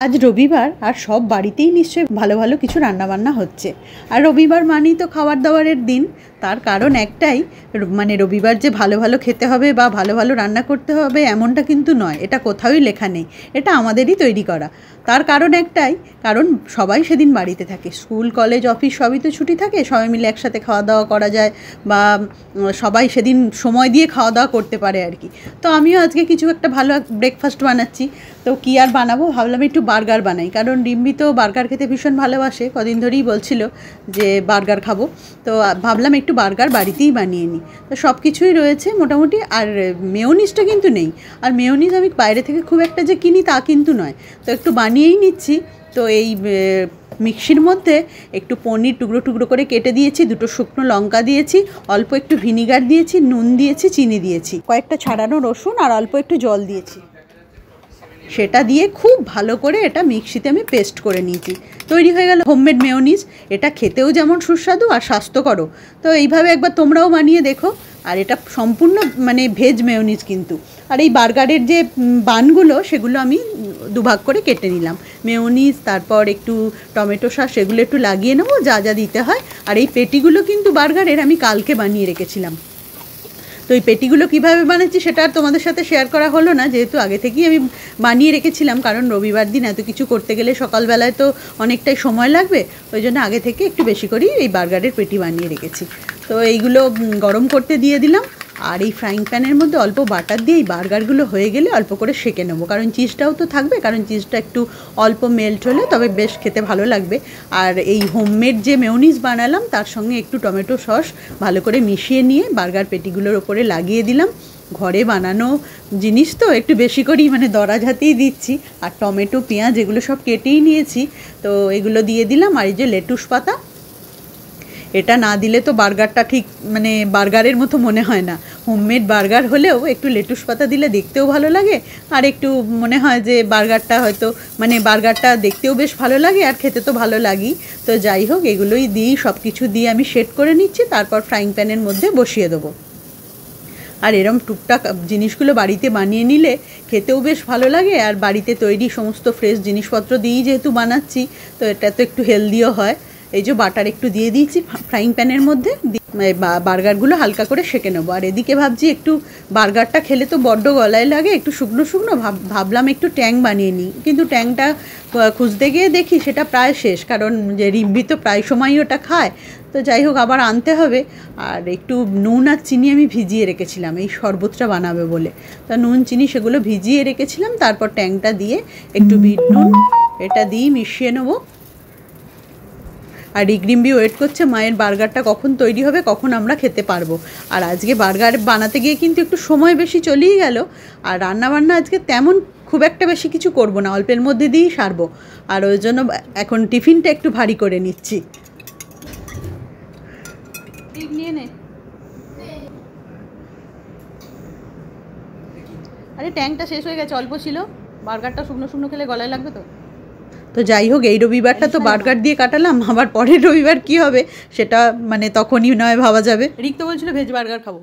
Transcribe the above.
আজ রবিবার আর সব বাড়িতেই নিশ্চয়ই ভালো ভালো কিছু রান্নাবান্না হচ্ছে। আর রবিবার মানেই তো খাবার দাবারের দিন। তার কারণ একটাই, মানে রবিবার যে ভালো ভালো খেতে হবে বা ভালো ভালো রান্না করতে হবে এমনটা কিন্তু নয়, এটা কোথাওই লেখা নেই, এটা আমাদেরই তৈরি করা। তার কারণ একটাই, কারণ সবাই সেদিন বাড়িতে থাকে, স্কুল কলেজ অফিস সবই তো ছুটি থাকে, সবাই মিলে একসাথে খাওয়া দাওয়া করা যায় বা সবাই সেদিন সময় দিয়ে খাওয়া দাওয়া করতে পারে আর কি। তো আমিও আজকে কিছু একটা ভালো ব্রেকফাস্ট বানাচ্ছি। তো কী আর বানাবো, ভাবলাম একটু বার্গার বানাই, কারণ রিম্বি তো বার্গার খেতে ভীষণ ভালোবাসে, কদিন ধরেই বলছিল যে বার্গার খাবো। তো ভাবলাম একটু বার্গার বাড়িতেই বানিয়ে নিই। তো সব কিছুই রয়েছে মোটামুটি, আর মেয়োনিজটা কিন্তু নেই। আর মেয়োনিজ আমি বাইরে থেকে খুব একটা যে কিনি তা কিন্তু নয়, তো একটু বানিয়েই নিচ্ছি। তো এই মিক্সির মধ্যে একটু পনির টুকরো টুকরো করে কেটে দিয়েছি, দুটো শুকনো লঙ্কা দিয়েছি, অল্প একটু ভিনিগার দিয়েছি, নুন দিয়েছি, চিনি দিয়েছি, কয়েকটা ছাড়ানো রসুন আর অল্প একটু জল দিয়েছি। সেটা দিয়ে খুব ভালো করে এটা মিক্সিতে আমি পেস্ট করে নিয়েছি। তৈরি হয়ে গেল হোমমেড মেয়োনিজ। এটা খেতেও যেমন সুস্বাদু আর স্বাস্থ্যকরও। তো এইভাবে একবার তোমরাও বানিয়ে দেখো। আর এটা সম্পূর্ণ মানে ভেজ মেয়োনিজ কিন্তু। আর এই বার্গারের যে বানগুলো সেগুলো আমি দুভাগ করে কেটে নিলাম। মেয়োনিজ, তারপর একটু টমেটো সস, সেগুলো একটু লাগিয়ে নেবো যা যা দিতে হয়। আর এই পেটিগুলো কিন্তু বার্গারের আমি কালকে বানিয়ে রেখেছিলাম। তো এই পেটিগুলো কীভাবে বানাচ্ছি সেটা আর তোমাদের সাথে শেয়ার করা হলো না, যেহেতু আগে থেকেই আমি বানিয়ে রেখেছিলাম, কারণ রবিবার দিন এত কিছু করতে গেলে সকালবেলায় তো অনেকটাই সময় লাগবে, ওই জন্য আগে থেকে একটু বেশি করেই এই বার্গারের পেটি বানিয়ে রেখেছি। তো এইগুলো গরম করতে দিয়ে দিলাম। আর এই ফ্রাইং প্যানের মধ্যে অল্প বাটার দিয়ে এই বার্গারগুলো হয়ে গেলে অল্প করে সেঁকে নেবো, কারণ চিজটাও তো থাকবে, কারণ চিজটা একটু অল্প মেল্ট হলে তবে বেশ খেতে ভালো লাগবে। আর এই হোমমেড যে মেয়োনিজ বানালাম তার সঙ্গে একটু টমেটো সস ভালো করে মিশিয়ে নিয়ে বার্গার পেটিগুলোর ওপরে লাগিয়ে দিলাম। ঘরে বানানো জিনিস তো একটু বেশি করেই মানে দরাজ হাতেই দিচ্ছি। আর টমেটো, পেঁয়াজ এগুলো সব কেটেই নিয়েছি, তো এগুলো দিয়ে দিলাম। আর এই যে লেটুস পাতা, এটা না দিলে তো বার্গারটা ঠিক মানে বার্গারের মতো মনে হয় না। হোমমেড বার্গার হলেও একটু লেটুস পাতা দিলে দেখতেও ভালো লাগে, আর একটু মনে হয় যে বার্গারটা হয়তো মানে বার্গারটা দেখতেও বেশ ভালো লাগে আর খেতে তো ভালো লাগেই। তো যাই হোক, এগুলোই দিই, সব কিছু দিয়ে আমি সেট করে নিচ্ছি, তারপর ফ্রাইং প্যানের মধ্যে বসিয়ে দেবো। আর এরম টুকটাক জিনিসগুলো বাড়িতে বানিয়ে নিলে খেতেও বেশ ভালো লাগে, আর বাড়িতে তৈরি সমস্ত ফ্রেশ জিনিসপত্র দিয়েই যেহেতু বানাচ্ছি, তো এটা তো একটু হেলদিও হয়। এই যে বাটার একটু দিয়ে দিয়েছি ফ্রাইং প্যানের মধ্যে, বার্গারগুলো হালকা করে সেঁকে নেবো। আর এদিকে ভাবছি একটু বার্গারটা খেলে তো বড্ড গলায় লাগে, একটু শুকনো শুকনো, ভাবলাম একটু ট্যাং বানিয়ে নিই, কিন্তু ট্যাংটা খুঁজতে গিয়ে দেখি সেটা প্রায় শেষ, কারণ যে রিম্বি তো প্রায় সময়ই ওটা খায়। তো যাই হোক, আবার আনতে হবে। আর একটু নুন আর চিনি আমি ভিজিয়ে রেখেছিলাম এই শরবতটা বানাবে বলে, তা নুন চিনি সেগুলো ভিজিয়ে রেখেছিলাম। তারপর ট্যাংটা দিয়ে একটু বিট নুন এটা দিয়ে মিশিয়ে নেবো। আর রিম্বি ওয়েট করছে মায়ের বার্গারটা কখন তৈরি হবে, কখন আমরা খেতে পারবো। আর আজকে বার্গার বানাতে গিয়ে কিন্তু একটু সময় বেশি চলেই গেল। আর রান্নাবান্না আজকে তেমন খুব একটা বেশি কিছু করব না, অল্পের মধ্যে দিয়েই সারবো। আর ওই জন্য এখন টিফিনটা একটু ভারী করে নিচ্ছি। নিয়ে নে। আরে ট্যাংটা শেষ হয়ে গেছে, অল্প ছিল, বার্গারটা শুকনো শুকনো খেলে গলায় লাগবে তো। তো যাই হোক, এই রবিবারটা তো বার্গার দিয়ে কাটালাম, আবার পরের রবিবার কি হবে সেটা মানে তখনই নয় ভাবা যাবে। রিক তো বলছিল ভেজ বার্গার খাবো।